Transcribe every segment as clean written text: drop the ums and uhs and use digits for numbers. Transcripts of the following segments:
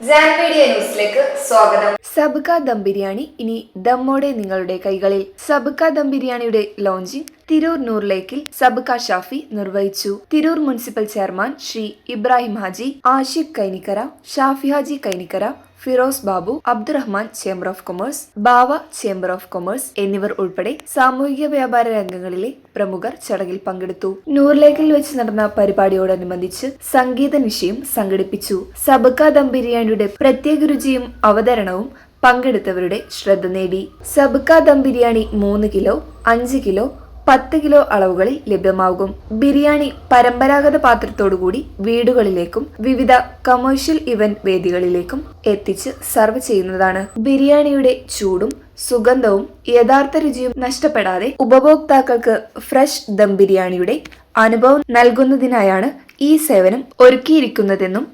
Jan media ന്യൂസിലേക്ക് സ്വാഗതം. Sabkha dum biryani ഇനി ദമ്മോടെ നിങ്ങളുടെ കൈകളിൽ. സബ്ക ദം ബിരിയാണിയുടെ ലോഞ്ചിങ് തിരൂർ നൂർ ലേക്കിൽ സബ്ക ഷാഫി നിർവഹിച്ചു. Tirur municipal chairman Shri Ibrahim Haji, Ashiq Kainikkara, Shafi Haji Kainikkara, Firoz Babu, Abdurahman chamber of commerce, Bava chamber of commerce എന്നിവർ ഉൾപ്പെടെ സാമൂഹിക വ്യാപാര രംഗങ്ങളിലെ പ്രമുഖർ ചടങ്ങിൽ പങ്കെടുത്തു. നൂർലേക്കിൽ വെച്ച് നടന്ന പരിപാടിയോടനുബന്ധിച്ച് സംഗീത നിശയും സംഘടിപ്പിച്ചു. സബ്ക ദം ബിരിയാണിയുടെ പ്രത്യേക രുചിയും അവതരണവും പങ്കെടുത്തവരുടെ ശ്രദ്ധ നേടി. Sabkha dum biryani 3 kilo, 5 kilo, 10 kilo അളവുകളിൽ ലഭ്യമാകും. ബിരിയാണി പരമ്പരാഗത പാത്രത്തോടുകൂടി വീടുകളിലേക്കും വിവിധ കമേഴ്ഷ്യൽ ഇവന്റ് വേദികളിലേക്കും എത്തിച്ച് സർവ് ചെയ്യുന്നതാണ്. ബിരിയാണിയുടെ ചൂടും സുഗന്ധവും യഥാർത്ഥ രുചിയും നഷ്ടപ്പെടാതെ ഉപഭോക്താക്കൾക്ക് ഫ്രഷ് ദം ബിരിയാണിയുടെ അനുഭവം നൽകുന്നതിനായാണ് ഈ സേവനം ഒരുക്കിയിരിക്കുന്നതെന്നും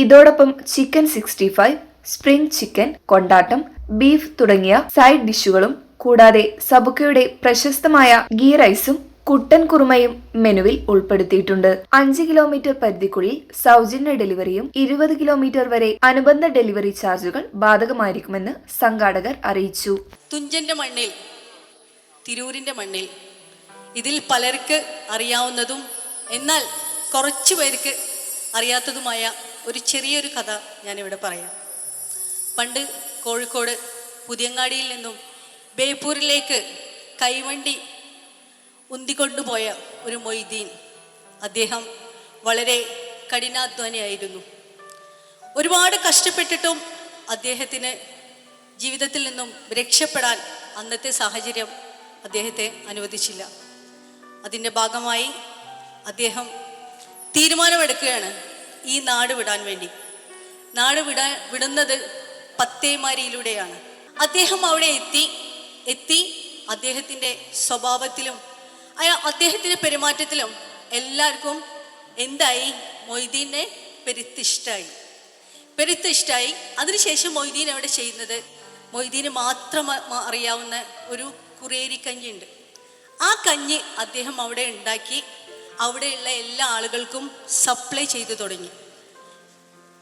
ഇതോടൊപ്പം ചിക്കൻ 65, സ്പ്രിംഗ് ചിക്കൻ, കൊണ്ടാട്ടം, ബീഫ് തുടങ്ങിയ സൈഡ് ഡിഷുകളും കൂടാതെ സബ്കയുടെ പ്രശസ്തമായ ഗീ റൈസും കുട്ടൻ കുറുമയും മെനുവിൽ ഉൾപ്പെടുത്തിയിട്ടുണ്ട്. 5 കിലോമീറ്റർ പരിധിക്കുള്ളിൽ സൗജന്യ ഡെലിവറിയും 20 കിലോമീറ്റർ വരെ അനുബന്ധ ഡെലിവറി ചാർജുകൾ ബാധകമായിരിക്കുമെന്ന് സംഘാടകർ അറിയിച്ചു. തുഞ്ചന്റെ മണ്ണിൽ, തിരൂരിന്റെ മണ്ണിൽ ഇതിൽ പലർക്ക് അറിയാവുന്നതും എന്നാൽ കുറച്ചു പേർക്ക് അറിയാത്തതുമായ ഒരു ചെറിയൊരു കഥ ഞാനിവിടെ പറയാം. പണ്ട് കോഴിക്കോട് പുതിയങ്ങാടിയിൽ നിന്നും ബേപ്പൂരിലേക്ക് കൈവണ്ടി ഉന്തിക്കൊണ്ടുപോയ ഒരു മൊയ്തീൻ, അദ്ദേഹം വളരെ കഠിനാധ്വാനിയായിരുന്നു. ഒരുപാട് കഷ്ടപ്പെട്ടിട്ടും അദ്ദേഹത്തിന് ജീവിതത്തിൽ നിന്നും രക്ഷപ്പെടാൻ അന്നത്തെ സാഹചര്യം അദ്ദേഹത്തെ അനുവദിച്ചില്ല. അതിൻ്റെ ഭാഗമായി അദ്ദേഹം തീരുമാനമെടുക്കുകയാണ് ഈ നാട് വിടാൻ വേണ്ടി. നാട് വിടുന്നത് പത്തേമാരിയിലൂടെയാണ്. അദ്ദേഹം അവിടെ എത്തി അദ്ദേഹത്തിൻ്റെ സ്വഭാവത്തിലും അദ്ദേഹത്തിൻ്റെ പെരുമാറ്റത്തിലും എല്ലാവർക്കും എന്തായി, മൊയ്തീനെ പെരുത്തിഷ്ടായി. അതിനുശേഷം മൊയ്തീൻ അവിടെ ചെയ്യുന്നത്, മൊയ്തീന് മാത്രം അറിയാവുന്ന ഒരു കുറേരി കഞ്ഞിയുണ്ട്. ആ കഞ്ഞി അദ്ദേഹം അവിടെ ഉണ്ടാക്കി അവിടെയുള്ള എല്ലാ ആളുകൾക്കും സപ്ലൈ ചെയ്തു തുടങ്ങി.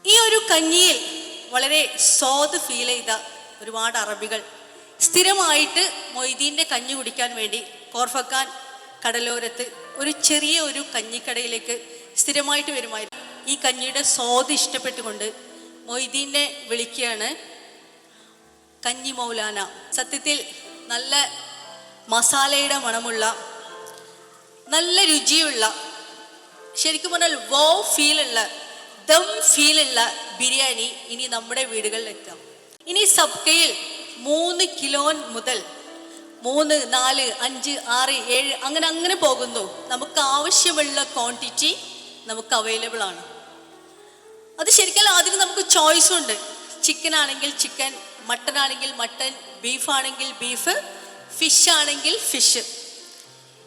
ഈ ഒരു കഞ്ഞിയിൽ വളരെ സ്വാദ് ഫീൽ ചെയ്ത ഒരുപാട് അറബികൾ സ്ഥിരമായിട്ട് മൊയ്തീൻ്റെ കഞ്ഞി കുടിക്കാൻ വേണ്ടി കോർഫക്കാൻ കടലോരത്ത് ഒരു കഞ്ഞിക്കടയിലേക്ക് സ്ഥിരമായിട്ട് വരുമായിരുന്നു. ഈ കഞ്ഞിയുടെ സ്വാദ് ഇഷ്ടപ്പെട്ടുകൊണ്ട് മൊയ്തീനെ വിളിക്കുകയാണ് കഞ്ഞി മൗലാന. സത്യത്തിൽ നല്ല മസാലയുടെ മണമുള്ള, നല്ല രുചിയുള്ള, ശരിക്കും പറഞ്ഞാൽ ദം ഫീലുള്ള ബിരിയാണി ഇനി നമ്മുടെ വീടുകളിൽ എത്താം. ഇനി സബ്കയിൽ 3 കിലോ മുതൽ 3, 4, 5, 6, 7 അങ്ങനെ പോകുന്നു. നമുക്ക് ആവശ്യമുള്ള ക്വാണ്ടിറ്റി നമുക്ക് അവൈലബിൾ ആണ്. അത് ശരിക്കും അതിന് നമുക്ക് ചോയ്സും ഉണ്ട്. ചിക്കൻ ആണെങ്കിൽ ചിക്കൻ, മട്ടൺ ആണെങ്കിൽ മട്ടൺ, ബീഫ് ആണെങ്കിൽ ബീഫ്, ഫിഷ് ആണെങ്കിൽ ഫിഷ്.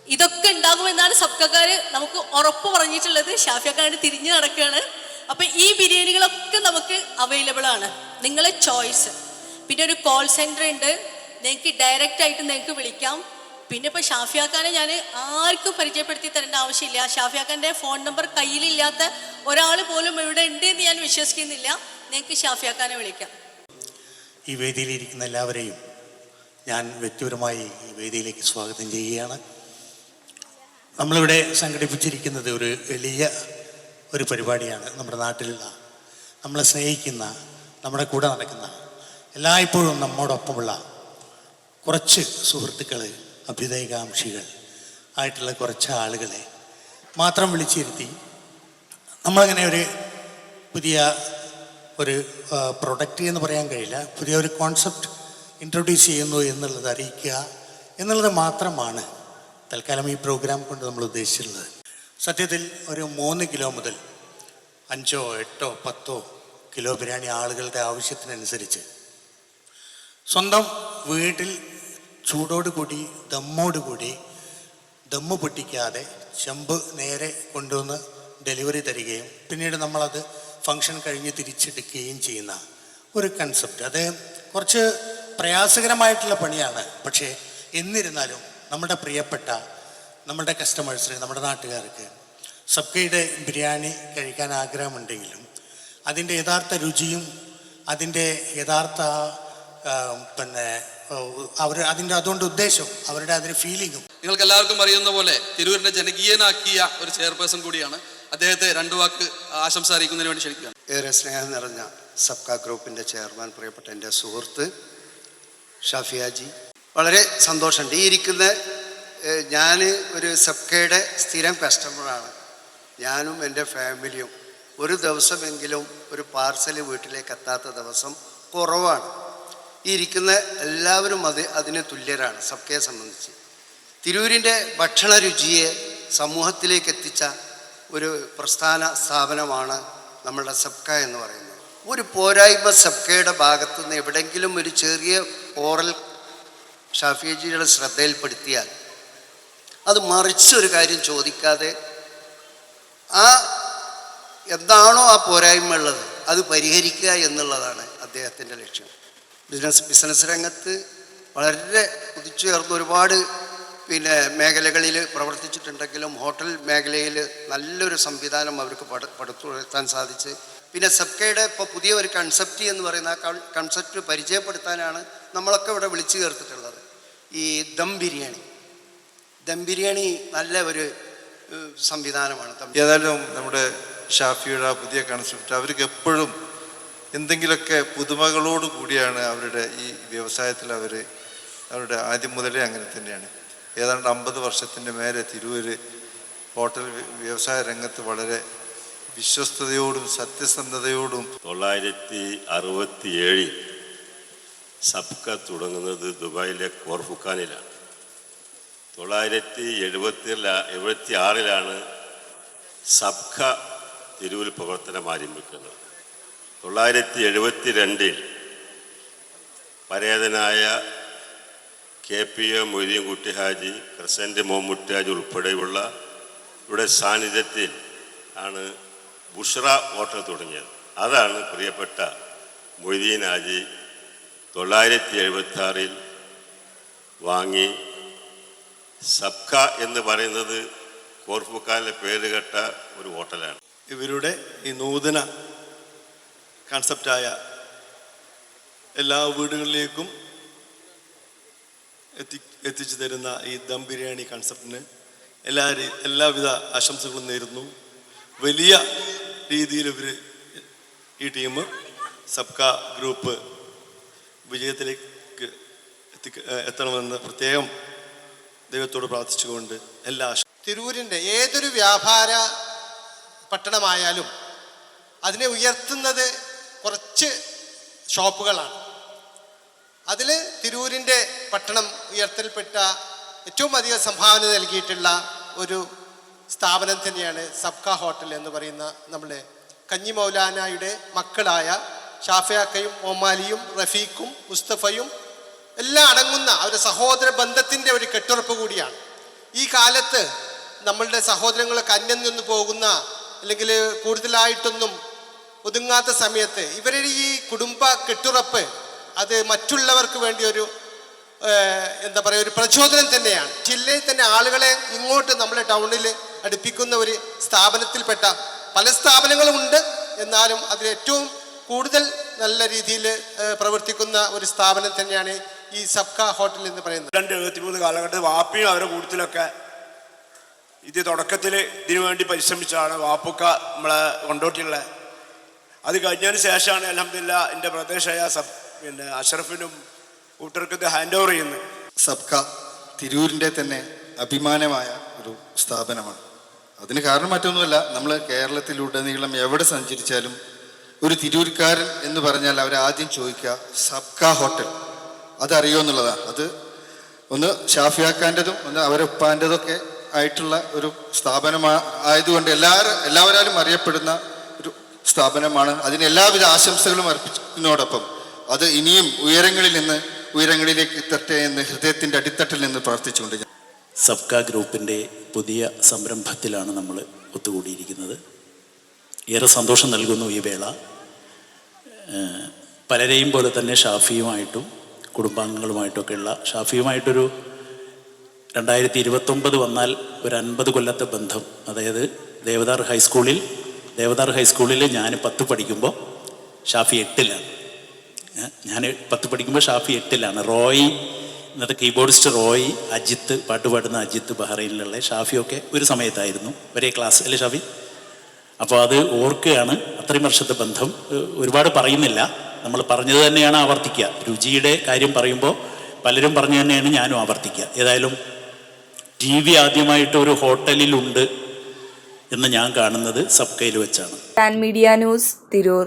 ഇതൊക്കെ ഉണ്ടാകുമെന്നാണ് സബ്കക്കാർ നമുക്ക് ഉറപ്പ് പറഞ്ഞിട്ടുള്ളത്. ഷാഫിയാക്കാണ്ട് തിരിഞ്ഞു നടക്കുകയാണ്. അപ്പം ഈ ബിരിയാണികളൊക്കെ നമുക്ക് അവൈലബിൾ ആണ്, നിങ്ങളെ ചോയ്സ്. പിന്നെ ഒരു കോൾ സെൻറ്റർ ഉണ്ട്, നിങ്ങൾക്ക് ഡയറക്റ്റ് ആയിട്ട് നിങ്ങൾക്ക് വിളിക്കാം. പിന്നെ ഇപ്പോൾ ഷാഫിയാക്കാനെ ഞാൻ ആർക്കും പരിചയപ്പെടുത്തി തരേണ്ട ആവശ്യമില്ല. ഷാഫിയാക്കാൻ്റെ ഫോൺ നമ്പർ കയ്യിലില്ലാത്ത ഒരാൾ പോലും ഇവിടെ ഉണ്ട് എന്ന് ഞാൻ വിശ്വസിക്കുന്നില്ല. നിങ്ങൾക്ക് ഷാഫിയാക്കാനെ വിളിക്കാം. ഈ വേദിയിലിരിക്കുന്ന എല്ലാവരെയും ഞാൻ വ്യക്തിപരമായി ഈ വേദിയിലേക്ക് സ്വാഗതം ചെയ്യുകയാണ്. നമ്മളിവിടെ സംഘടിപ്പിച്ചിരിക്കുന്നത് ഒരു എളിയ ഒരു പരിപാടിയാണ്. നമ്മുടെ നാട്ടിലുള്ള, നമ്മളെ സ്നേഹിക്കുന്ന, നമ്മുടെ കൂടെ നടക്കുന്ന, എല്ലായ്പ്പോഴും നമ്മോടൊപ്പമുള്ള കുറച്ച് സുഹൃത്തുക്കൾ, അഭ്യുദയകാംക്ഷികൾ ആയിട്ടുള്ള കുറച്ച് ആളുകളെ മാത്രം വിളിച്ചിരുത്തി നമ്മളങ്ങനെ ഒരു പുതിയ ഒരു പ്രൊഡക്റ്റ് എന്ന് പറയാൻ കഴിയില്ല, പുതിയ ഒരു കോൺസെപ്റ്റ് ഇൻട്രൊഡ്യൂസ് ചെയ്യുന്നു എന്നുള്ളത് അറിയിക്കുക എന്നുള്ളത് മാത്രമാണ് തൽക്കാലം ഈ പ്രോഗ്രാം കൊണ്ട് നമ്മൾ ഉദ്ദേശിച്ചിട്ടുള്ളത്. സത്യത്തിൽ ഒരു 3 കിലോ മുതൽ 5, 8, 10 കിലോ ബിരിയാണി ആളുകളുടെ ആവശ്യത്തിനനുസരിച്ച് സ്വന്തം വീട്ടിൽ ചൂടോടുകൂടി ദമ്മ് പൊട്ടിക്കാതെ ചെമ്പ് നേരെ കൊണ്ടുവന്ന് ഡെലിവറി തരികയും പിന്നീട് നമ്മളത് ഫങ്ഷൻ കഴിഞ്ഞ് തിരിച്ചെടുക്കുകയും ചെയ്യുന്ന ഒരു കൺസെപ്റ്റ്. അത് കുറച്ച് പ്രയാസകരമായിട്ടുള്ള പണിയാണ്. പക്ഷേ എന്നിരുന്നാലും നമ്മുടെ പ്രിയപ്പെട്ട നമ്മുടെ കസ്റ്റമേഴ്സിന്, നമ്മുടെ നാട്ടുകാർക്ക് സബ്കയുടെ ബിരിയാണി കഴിക്കാൻ ആഗ്രഹമുണ്ടെങ്കിലും അതിൻ്റെ യഥാർത്ഥ രുചിയും അതിൻ്റെ യഥാർത്ഥ പിന്നെ അതുകൊണ്ട് ഉദ്ദേശം അവരുടെ അതിന് ഫീലിങ്ങും. നിങ്ങൾക്ക് എല്ലാവർക്കും അറിയുന്ന പോലെ തിരൂരിനെ ജനകീയനാക്കിയ ഒരു ചെയർപേഴ്സൺ കൂടിയാണ്. അദ്ദേഹത്തെ രണ്ടു വാക്ക് ആശംസ അറിയിക്കുന്നതിന് വേണ്ടി ക്ഷണിക്കുകയാണ്. ഏറെ സ്നേഹം നിറഞ്ഞ സബ്ക ഗ്രൂപ്പിൻ്റെ ചെയർമാൻ, പ്രിയപ്പെട്ട എൻ്റെ സുഹൃത്ത് ഷാഫിയാജി, വളരെ സന്തോഷമുണ്ട്. ഈ ഇരിക്കുന്ന ഞാൻ ഒരു സബ്കയുടെ സ്ഥിരം കസ്റ്റമറാണ്. ഞാനും എൻ്റെ ഫാമിലിയും ഒരു ദിവസമെങ്കിലും ഒരു പാർസൽ വീട്ടിലേക്ക് എത്താത്ത ദിവസം കുറവാണ്. ഈ ഇരിക്കുന്ന എല്ലാവരും അതിന് തുല്യരാണ്. സബ്കയെ സംബന്ധിച്ച് തിരൂരിൻ്റെ ഭക്ഷണ രുചിയെ സമൂഹത്തിലേക്ക് എത്തിച്ച ഒരു പ്രസ്ഥാന സ്ഥാപനമാണ് നമ്മളുടെ സബ്ക എന്ന് പറയുന്നത്. ഒരു പോരായ്മ സബ്കയുടെ ഭാഗത്തു നിന്ന് എവിടെയെങ്കിലും ഒരു ചെറിയ ഓറൽ ഷാഫിജിയുടെ ശ്രദ്ധയിൽപ്പെടുത്തിയാൽ അത് മറിച്ചൊരു കാര്യം ചോദിക്കാതെ എന്താണോ ആ പോരായ്മ ഉള്ളത് അത് പരിഹരിക്കുക എന്നുള്ളതാണ് അദ്ദേഹത്തിൻ്റെ ലക്ഷ്യം. ബിസിനസ് രംഗത്ത് വളരെ കുതിച്ചുയർന്ന ഒരുപാട് മേഖലകളിൽ പ്രവർത്തിച്ചിട്ടുണ്ടെങ്കിലും ഹോട്ടൽ മേഖലയിൽ നല്ലൊരു സംവിധാനം അവർക്ക് പടുത്തുയർത്താൻ സാധിച്ച്, പിന്നെ സബ്കയുടെ ഇപ്പോൾ പുതിയ ഒരു കൺസെപ്റ്റ് എന്ന് പറയുന്ന ആ കൺസെപ്റ്റ് പരിചയപ്പെടുത്താനാണ് നമ്മളൊക്കെ ഇവിടെ വിളിച്ചു ചേർത്തിട്ടുള്ളത്. ഈ ദം ബിരിയാണി നല്ല ഒരു സംവിധാനമാണ്. ഏതായാലും നമ്മുടെ ഷാഫിയുടെ ആ പുതിയ കൺസെപ്റ്റ് അവർക്ക് എപ്പോഴും എന്തെങ്കിലുമൊക്കെ പുതുമകളോട് കൂടിയാണ് അവരുടെ ഈ വ്യവസായത്തിൽ അവരുടെ ആദ്യം മുതലേ അങ്ങനെ തന്നെയാണ്. ഏതാണ്ട് 50 വർഷത്തിൻ്റെ മേലെ തിരൂര് ഹോട്ടൽ വ്യവസായ രംഗത്ത് വളരെ വിശ്വസ്തയോടും സത്യസന്ധതയോടും. 967 സബ്ക തുടങ്ങുന്നത് ദുബായിലെ കോർഫുഖാനിലാണ്. 976 സബ്ക തിരൂരിൽ പ്രവർത്തനം ആരംഭിക്കുന്നത്. 972 പരേതനായ KPA മൊയ്തീൻ കുട്ടി ഹാജി, ക്രസൻറ്റ് മുഹമ്മദ് ഹാജി ഉൾപ്പെടെയുള്ള ഇവിടെ സാന്നിധ്യത്തിൽ ആണ് ബുഷ്ര ഹോട്ടൽ തുടങ്ങിയത്. അതാണ് പ്രിയപ്പെട്ട മൊയ്തീൻ ഹാജി 976 വാങ്ങി. സബ്ക എന്ന് പറയുന്നത് കോർഫുഖാനിലെ പേര് കേട്ട ഒരു ഹോട്ടലാണ്. ഇവരുടെ ഈ നൂതന കൺസെപ്റ്റായ എല്ലാ വീടുകളിലേക്കും എത്തിച്ചു തരുന്ന ഈ ദം ബിരിയാണി കൺസെപ്റ്റിന് എല്ലാവിധ ആശംസകളും നേരുന്നു. വലിയ രീതിയിൽ ഈ ടീം സബ്ക ഗ്രൂപ്പ് വിജയത്തിലേക്ക് എത്തണമെന്ന് പ്രത്യേകം ദൈവത്തോട് പ്രാർത്ഥിച്ചുകൊണ്ട് തിരൂരിൻ്റെ ഏതൊരു വ്യാപാര പട്ടണമായാലും അതിനെ ഉയർത്തുന്നത് കുറച്ച് ഷോപ്പുകളാണ്. അതിൽ തിരൂരിൻ്റെ പട്ടണം ഉയർത്തൽപ്പെട്ട ഏറ്റവും അധികം സംഭാവന നൽകിയിട്ടുള്ള ഒരു സ്ഥാപനം തന്നെയാണ് സബ്ക ഹോട്ടൽ എന്ന് പറയുന്ന നമ്മുടെ കഞ്ഞി മൗലാനയുടെ മക്കളായ ഷാഫിയാക്കയും ഒമാലിയും റഫീഖും മുസ്തഫയും എല്ലാം അടങ്ങുന്ന ഒരു സഹോദര ബന്ധത്തിൻ്റെ ഒരു കെട്ടുറപ്പ് കൂടിയാണ്. ഈ കാലത്ത് നമ്മളുടെ സഹോദരങ്ങളൊക്കെ അന്യം നിന്ന് പോകുന്ന അല്ലെങ്കിൽ കൂടുതലായിട്ടൊന്നും ഒതുങ്ങാത്ത സമയത്ത് ഇവരുടെ ഈ കുടുംബ കെട്ടുറപ്പ് അത് മറ്റുള്ളവർക്ക് വേണ്ടി ഒരു ഒരു പ്രചോദനം തന്നെയാണ്. ജില്ലയിൽ തന്നെ ആളുകളെ ഇങ്ങോട്ട് നമ്മളെ ടൗണിൽ അടുപ്പിക്കുന്ന ഒരു സ്ഥാപനത്തിൽപ്പെട്ട പല സ്ഥാപനങ്ങളും ഉണ്ട്. എന്നാലും അതിൽ ഏറ്റവും കൂടുതൽ നല്ല രീതിയിൽ പ്രവർത്തിക്കുന്ന ഒരു സ്ഥാപനം തന്നെയാണ് ഈ സബ്ക ഹോട്ടൽ എന്ന് പറയുന്നത്. 73 കാലഘട്ടത്തിൽ വാപ്പിയും അവരുടെ കൂട്ടത്തിലൊക്കെ ഇത് തുടക്കത്തിൽ ഇതിനു വേണ്ടി പരിശ്രമിച്ചാണ് വാപ്പുക്ക നമ്മളെ കൊണ്ടോട്ടിയുള്ള. അത് കഴിഞ്ഞതിന് ശേഷമാണ് അൽഹംദുലില്ലാ എൻ്റെ പ്രദേശമായ അഷറഫിനും കൂട്ടർക്ക് ഇത് ഹാൻഡ് ഓവർ ചെയ്യുന്നത്. സബ്ക തിരൂരിൻ്റെ തന്നെ അഭിമാനമായ ഒരു സ്ഥാപനമാണ്. അതിന് കാരണം മറ്റൊന്നുമല്ല, നമ്മൾ കേരളത്തിലുടനീളം എവിടെ സഞ്ചരിച്ചാലും ഒരു തിരൂർക്കാരൻ എന്ന് പറഞ്ഞാൽ അവരാദ്യം ചോദിക്കുക സബ്ക ഹോട്ടൽ അതറിയോ എന്നുള്ളതാണ്. അത് ഒന്ന് ഷാഫിയാക്കാൻ്റെതും ഒന്ന് അവരെ ഉപ്പാൻ്റെതൊക്കെ ആയിട്ടുള്ള ഒരു സ്ഥാപനമായതുകൊണ്ട് എല്ലാവരാലും അറിയപ്പെടുന്ന ഒരു സ്ഥാപനമാണ്. അതിന് എല്ലാവിധ ആശംസകളും അർപ്പിക്കുന്നതോടൊപ്പം അത് ഇനിയും ഉയരങ്ങളിലേക്ക് എത്തട്ടെ എന്ന് ഹൃദയത്തിൻ്റെ അടിത്തട്ടിൽ നിന്ന് പ്രാർത്ഥിച്ചുകൊണ്ട് സബ്ക ഗ്രൂപ്പിൻ്റെ പുതിയ സംരംഭത്തിലാണ് നമ്മൾ ഒത്തുകൂടിയിരിക്കുന്നത്. ഏറെ സന്തോഷം നൽകുന്നു ഈ വേള. പലരെയും പോലെ തന്നെ ഷാഫിയുമായിട്ടും കുടുംബാംഗങ്ങളുമായിട്ടൊക്കെയുള്ള ഷാഫിയുമായിട്ടൊരു 2029 വന്നാൽ ഒരു 50 കൊല്ലത്തെ ബന്ധം. അതായത് ദേവദാർ ഹൈസ്കൂളിൽ ഞാൻ 10 പഠിക്കുമ്പോൾ ഷാഫി 8-ലാണ്. ഞാൻ 10 പഠിക്കുമ്പോൾ ഷാഫി 8-ലാണ്. റോയ്, ഇന്നത്തെ കീബോർഡിസ്റ്റ് റോയ്, അജിത്ത്, പാട്ടുപാടുന്ന അജിത്ത് ബഹ്റൈനിലുള്ള, ഷാഫിയൊക്കെ ഒരു സമയത്തായിരുന്നു ഒരേ ക്ലാസ് അല്ലേ ഷാഫി? അപ്പോൾ അത് ഓർക്കുകയാണ്, അത്രയും വർഷത്തെ ബന്ധം. ഒരുപാട് പറയുന്നില്ല, നമ്മൾ പറഞ്ഞത് തന്നെയാണ് ആവർത്തിക്കുക. രുചിയുടെ കാര്യം പറയുമ്പോൾ പലരും പറഞ്ഞു തന്നെയാണ് ഞാനും ആവർത്തിക്കുക. ഏതായാലും TV ആദ്യമായിട്ട് ഒരു ഹോട്ടലിലുണ്ട് എന്ന് ഞാൻ കാണുന്നത് സബ്കയിൽ വെച്ചാണ്. Pan media news, Tirur.